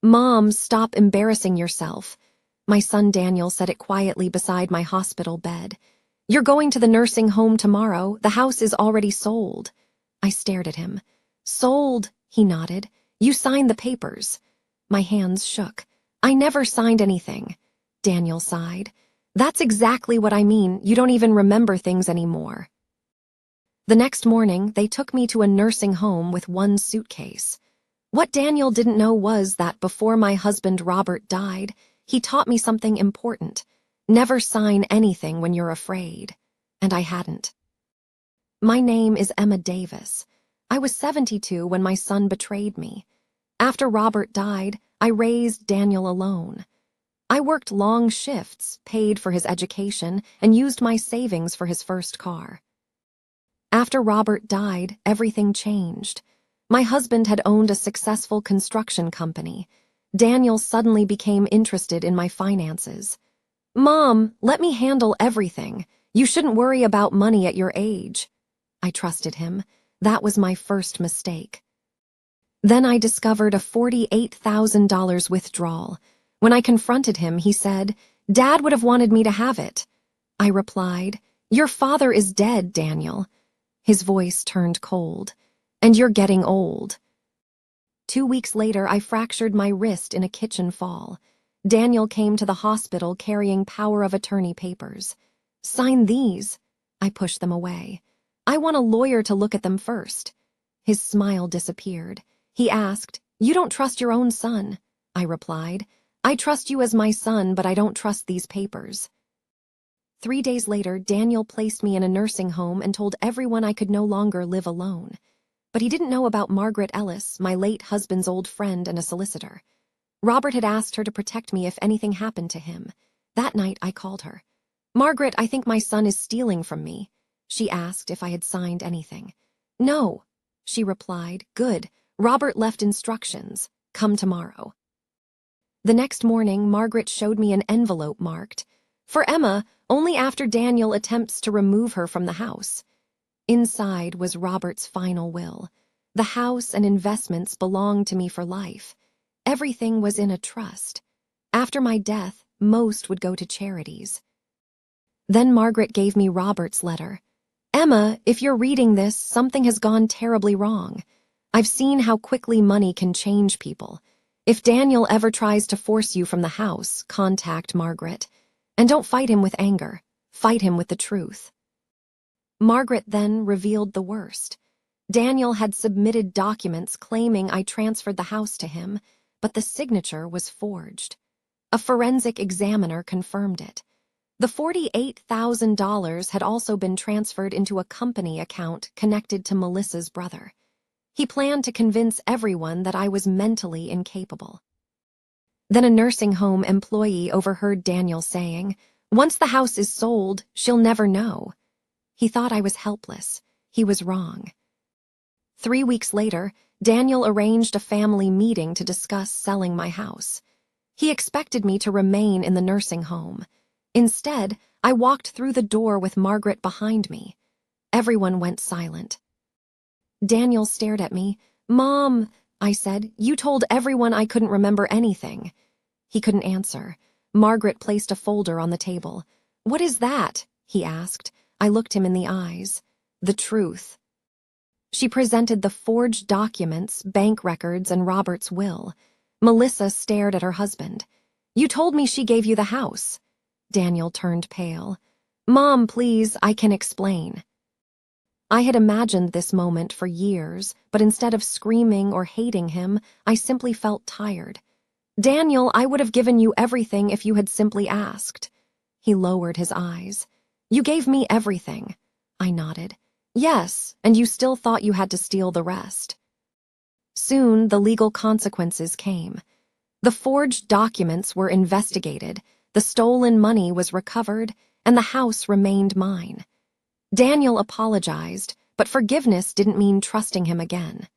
"Mom, stop embarrassing yourself." My son Daniel said it quietly beside my hospital bed. "You're going to the nursing home tomorrow. The house is already sold." I stared at him. "Sold," he nodded. "You signed the papers." My hands shook. "I never signed anything." Daniel sighed. "That's exactly what I mean. You don't even remember things anymore." The next morning, they took me to a nursing home with one suitcase. What Daniel didn't know was that before my husband Robert died, he taught me something important. Never sign anything when you're afraid. And I hadn't. My name is Emma Davis. I was 72 when my son betrayed me. After Robert died, I raised Daniel alone. I worked long shifts, paid for his education, and used my savings for his first car. After Robert died, everything changed. My husband had owned a successful construction company. Daniel suddenly became interested in my finances. "Mom, let me handle everything. You shouldn't worry about money at your age." I trusted him. That was my first mistake. Then I discovered a $48,000 withdrawal. When I confronted him, he said, "Dad would have wanted me to have it." I replied, "Your father is dead, Daniel." His voice turned cold. "And you're getting old." 2 weeks later, I fractured my wrist in a kitchen fall. Daniel came to the hospital carrying power of attorney papers. "Sign these." I pushed them away. "I want a lawyer to look at them first." His smile disappeared. He asked, "You don't trust your own son?" I replied, "I trust you as my son, but I don't trust these papers." 3 days later, Daniel placed me in a nursing home and told everyone I could no longer live alone. But he didn't know about Margaret Ellis, my late husband's old friend and a solicitor. Robert had asked her to protect me if anything happened to him. That night, I called her. "Margaret, I think my son is stealing from me." She asked if I had signed anything. "No," she replied. "Good. Robert left instructions. Come tomorrow." The next morning, Margaret showed me an envelope marked, "For Emma, only after Daniel attempts to remove her from the house." Inside was Robert's final will. The house and investments belonged to me for life. Everything was in a trust. After my death, most would go to charities. Then Margaret gave me Robert's letter. "Emma, if you're reading this, something has gone terribly wrong. I've seen how quickly money can change people. If Daniel ever tries to force you from the house, contact Margaret. And don't fight him with anger. Fight him with the truth." Margaret then revealed the worst. Daniel had submitted documents claiming I transferred the house to him, but the signature was forged. A forensic examiner confirmed it. The $48,000 had also been transferred into a company account connected to Melissa's brother. He planned to convince everyone that I was mentally incapable. Then a nursing home employee overheard Daniel saying, "Once the house is sold, she'll never know." He thought I was helpless. He was wrong. 3 weeks later, Daniel arranged a family meeting to discuss selling my house. He expected me to remain in the nursing home. Instead, I walked through the door with Margaret behind me. Everyone went silent. Daniel stared at me. "Mom," I said, "you told everyone I couldn't remember anything." He couldn't answer. Margaret placed a folder on the table. "What is that?" he asked. I looked him in the eyes. "The truth." She presented the forged documents, bank records, and Robert's will. Melissa stared at her husband. "You told me she gave you the house." Daniel turned pale. "Mom, please, I can explain." I had imagined this moment for years, but instead of screaming or hating him, I simply felt tired. "Daniel, I would have given you everything if you had simply asked." He lowered his eyes. "You gave me everything." I nodded. "Yes, and you still thought you had to steal the rest." Soon, the legal consequences came. The forged documents were investigated, the stolen money was recovered, and the house remained mine. Daniel apologized, but forgiveness didn't mean trusting him again.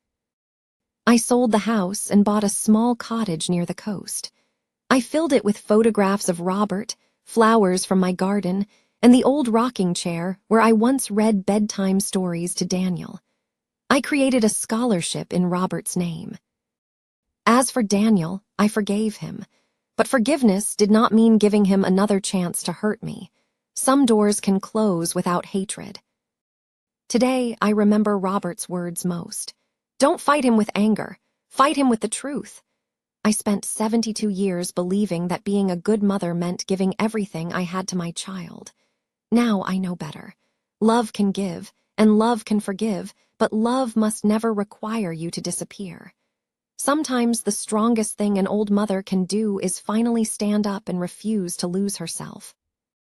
I sold the house and bought a small cottage near the coast. I filled it with photographs of Robert, flowers from my garden, and the old rocking chair where I once read bedtime stories to Daniel. I created a scholarship in Robert's name. As for Daniel, I forgave him. But forgiveness did not mean giving him another chance to hurt me. Some doors can close without hatred. Today, I remember Robert's words most. Don't fight him with anger. Fight him with the truth. I spent 72 years believing that being a good mother meant giving everything I had to my child. Now I know better. Love can give, and love can forgive, but love must never require you to disappear. Sometimes the strongest thing an old mother can do is finally stand up and refuse to lose herself.